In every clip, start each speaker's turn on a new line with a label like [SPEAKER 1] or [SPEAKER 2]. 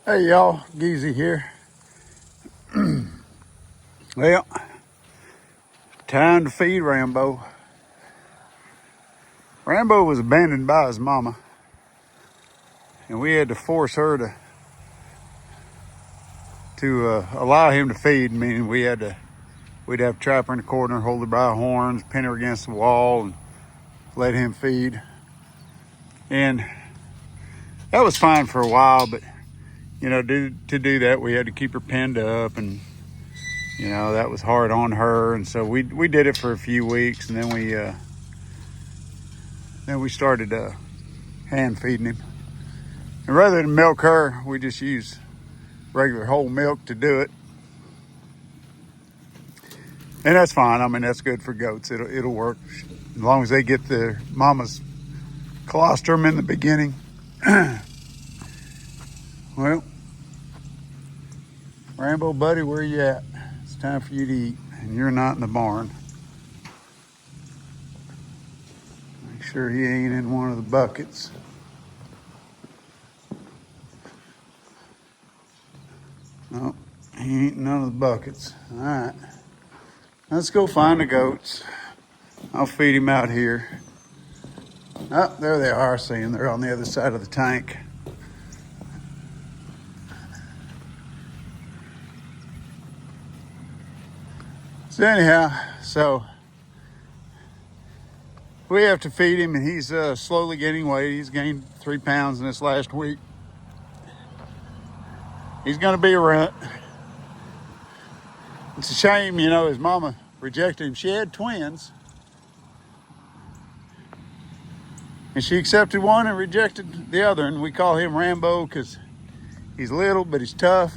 [SPEAKER 1] Hey y'all, Geezy here. Well, time to feed Rambo. Rambo was abandoned by his mama, and we had to force her to allow him to feed. Meaning we'd have to trap her in the corner, hold her by the horns, pin her against the wall, and let him feed. And that was fine for a while, but to do that, we had to keep her pinned up, and that was hard on her. And so we did it for a few weeks, and then we started hand feeding him. And rather than milk her, we just use regular whole milk to do it. And that's fine. I mean, that's good for goats. It'll work as long as they get their mama's colostrum in the beginning. Well, Rambo, buddy, where you at? It's time for you to eat, and you're not in the barn. Make sure he ain't in one of the buckets. No, he ain't in none of the buckets. All right, let's go find the goats. I'll feed him out here. Oh, there they are. I see them. They're on the other side of the tank. So anyhow, we have to feed him, and he's slowly gaining weight. He's gained 3 pounds in this last week. He's going to be a runt. It's a shame, his mama rejected him. She had twins, and she accepted one and rejected the other. And we call him Rambo because he's little, but he's tough.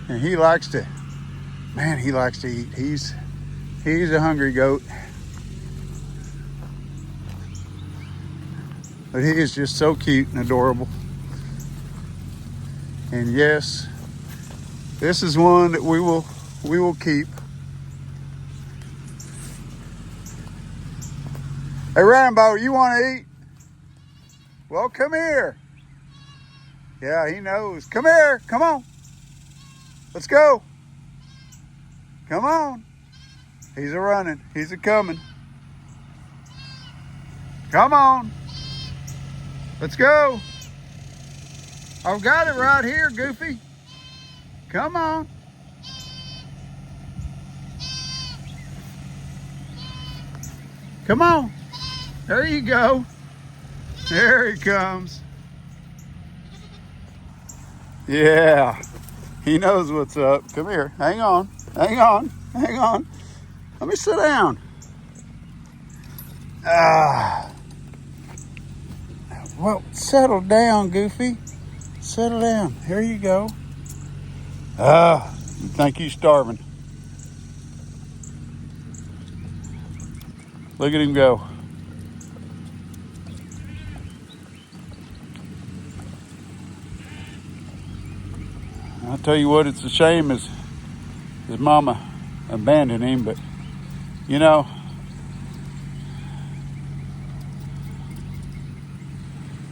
[SPEAKER 1] And he likes to eat. He's a hungry goat. But he is just so cute and adorable. And yes, this is one that we will keep. Hey Rambo, you want to eat? Well, come here. Yeah, he knows. Come here, come on. Let's go. Come on. He's a running. He's a coming. Come on. Let's go. I've got it right here, Goofy. Come on. Come on. There you go. There he comes. Yeah. He knows what's up. Come here. Hang on. Hang on. Hang on. Let me sit down. Well, settle down, Goofy. Settle down. Here you go. You think he's starving. Look at him go. I'll tell you what, it's a shame his mama abandoned him, but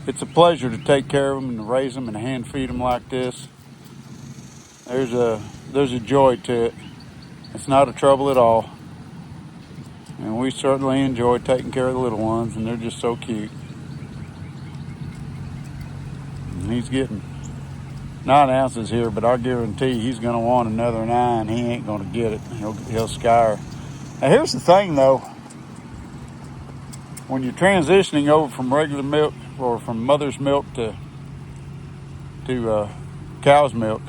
[SPEAKER 1] it's a pleasure to take care of them and to raise them and hand feed them like this. There's a joy to it. It's not a trouble at all. And we certainly enjoy taking care of the little ones, and they're just so cute. And he's getting 9 ounces here, but I guarantee he's going to want another 9. He ain't going to get it. He'll skyr. Now here's the thing though. When you're transitioning over from regular milk or from mother's milk to cow's milk,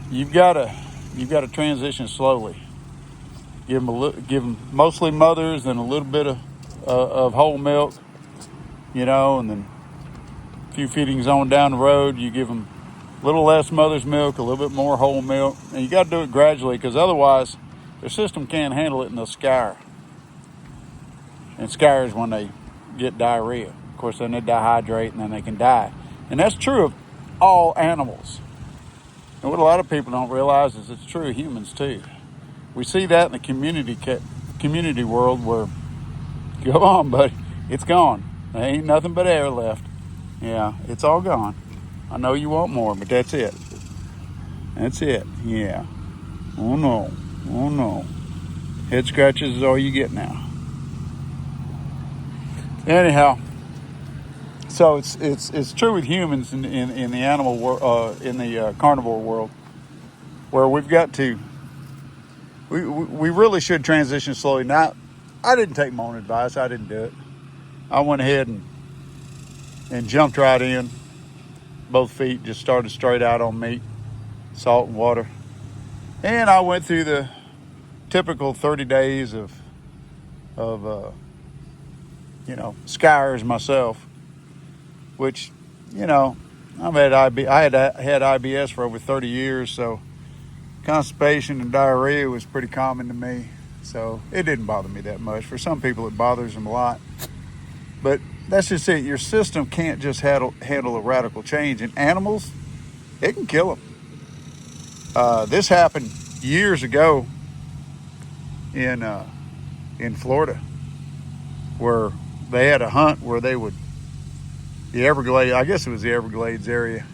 [SPEAKER 1] you've got to transition slowly. Give them mostly mothers and a little bit of whole milk, and then a few feedings on down the road, you give them a little less mother's milk, a little bit more whole milk, and you got to do it gradually because otherwise their system can't handle it and they'll skyr. And skyrs when they get diarrhea. Of course, then they dehydrate and then they can die. And that's true of all animals. And what a lot of people don't realize is it's true of humans too. We see that in the community world where, go on, buddy, it's gone. There ain't nothing but air left. Yeah, it's all gone. I know you want more, but that's it. That's it. Yeah. Oh no. Oh no. Head scratches is all you get now. Anyhow, so it's true with humans in the animal world, in the carnivore world, where we've got to. We really should transition slowly. Now, I didn't take my own advice. I didn't do it. I went ahead and jumped right in. Both feet just started straight out on meat, salt and water. And I went through the typical 30 days of scours myself, which, I had IBS for over 30 years, so constipation and diarrhea was pretty common to me. So it didn't bother me that much. For some people, it bothers them a lot. But that's just it. Your system can't just handle a radical change. In animals, it can kill them. This happened years ago in Florida, where they had a hunt where the Everglades, I guess it was the Everglades area,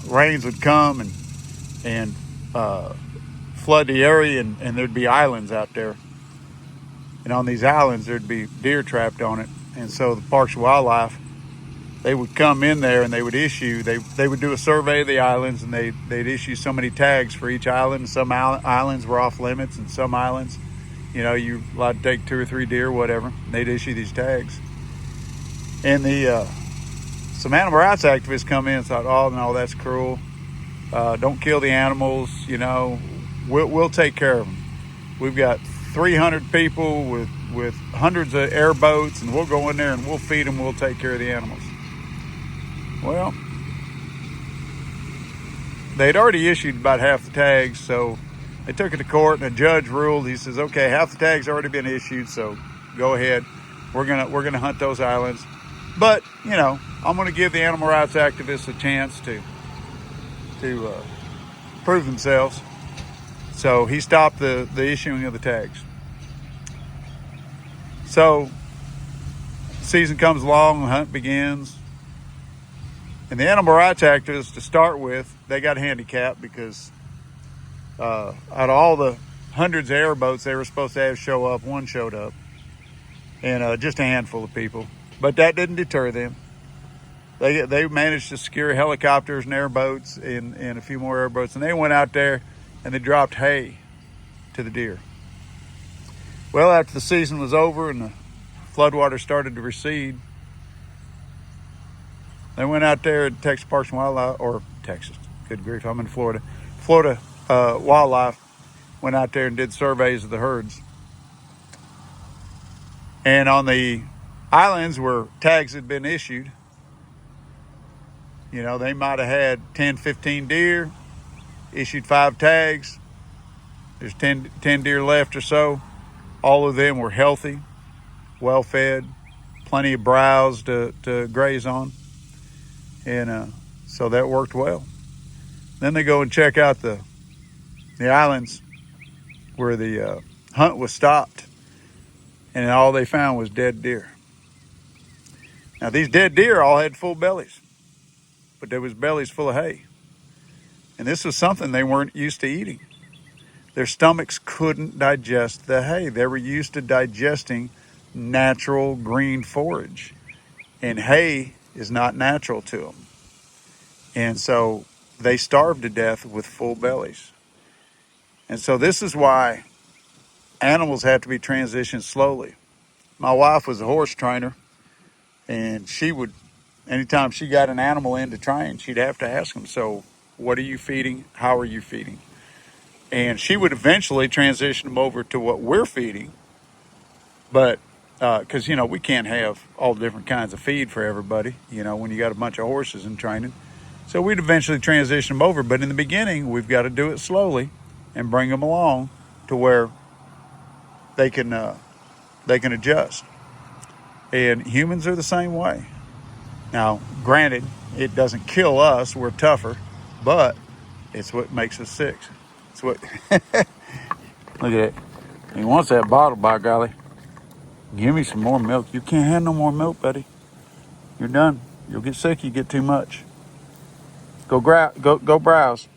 [SPEAKER 1] rains would come and flood the area, and there'd be islands out there. And on these islands, there'd be deer trapped on it. And so the Parks and Wildlife, they would come in there and they would do a survey of the islands, and they'd issue so many tags for each island. Some islands were off limits, and some islands, you're allowed to take 2 or 3 deer, whatever. They'd issue these tags. And some animal rights activists come in and thought, oh, no, that's cruel. Don't kill the animals, we'll take care of them. We've got 300 people with hundreds of airboats, and we'll go in there and we'll feed them, we'll take care of the animals. Well, they'd already issued about half the tags, so they took it to court, and a judge ruled. He says, okay, half the tags already been issued, so go ahead. We're gonna hunt those islands. But, I'm gonna give the animal rights activists a chance to prove themselves. So he stopped the issuing of the tags. So season comes along, the hunt begins. And the animal rights activists, to start with, they got handicapped because out of all the hundreds of airboats they were supposed to have show up, one showed up. And just a handful of people. But that didn't deter them. They managed to secure helicopters and airboats and a few more airboats. And they went out there and they dropped hay to the deer. Well, after the season was over and the floodwater started to recede, they went out there at Texas Parks and Wildlife, or Texas, good grief, I'm in Florida. Florida Wildlife went out there and did surveys of the herds. And on the islands where tags had been issued, they might have had 10, 15 deer, issued 5 tags. There's 10 deer left or so. All of them were healthy, well-fed, plenty of browse to graze on. And so that worked well. Then they go and check out the islands where the hunt was stopped, and all they found was dead deer. Now, these dead deer all had full bellies, but there was bellies full of hay. And this was something they weren't used to eating. Their stomachs couldn't digest the hay. They were used to digesting natural green forage. And hay is not natural to them. And so they starved to death with full bellies. And so this is why animals have to be transitioned slowly. My wife was a horse trainer, and she would, anytime she got an animal in to train, she'd have to ask them, so what are you feeding? How are you feeding? And she would eventually transition them over to what we're feeding. But because, we can't have all different kinds of feed for everybody, when you got a bunch of horses in training. So we'd eventually transition them over. But in the beginning, we've got to do it slowly and bring them along to where they can adjust. And humans are the same way. Now, granted, it doesn't kill us. We're tougher, but it's what makes us sick. It's what. Look at it. He wants that bottle, by golly. Give me some more milk. You can't have no more milk, buddy. You're done. You'll get sick. You get too much. Go browse.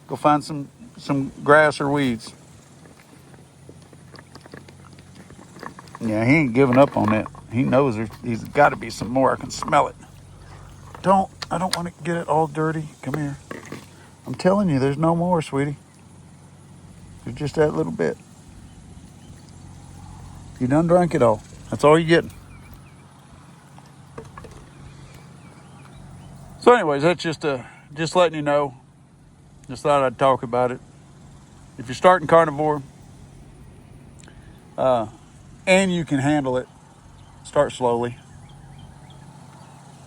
[SPEAKER 1] Go find some grass or weeds. Yeah, he ain't giving up on it. He knows he's got to be some more. I can smell it. I don't want to get it all dirty. Come here. I'm telling you, there's no more, sweetie. There's just that little bit. You done drank it all. That's all you're getting. So anyways, that's just letting you know. Just thought I'd talk about it. If you're starting carnivore, and you can handle it, start slowly.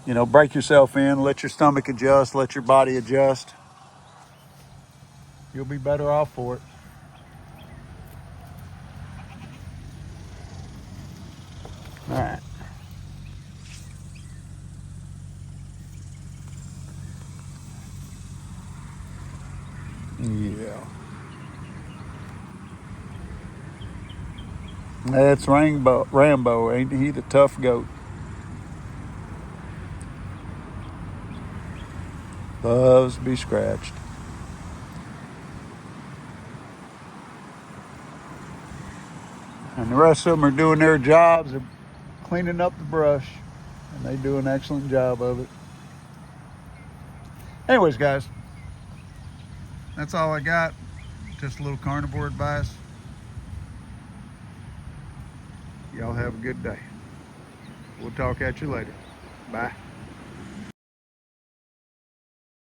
[SPEAKER 1] You know, break yourself in, let your stomach adjust, let your body adjust. You'll be better off for it. All right. Yeah. That's Rambo. Ain't he the tough goat? Loves to be scratched. And the rest of them are doing their jobs. They're cleaning up the brush. And they do an excellent job of it. Anyways, guys. That's all I got. Just a little carnivore advice. Y'all have a good day. We'll talk at you later. Bye.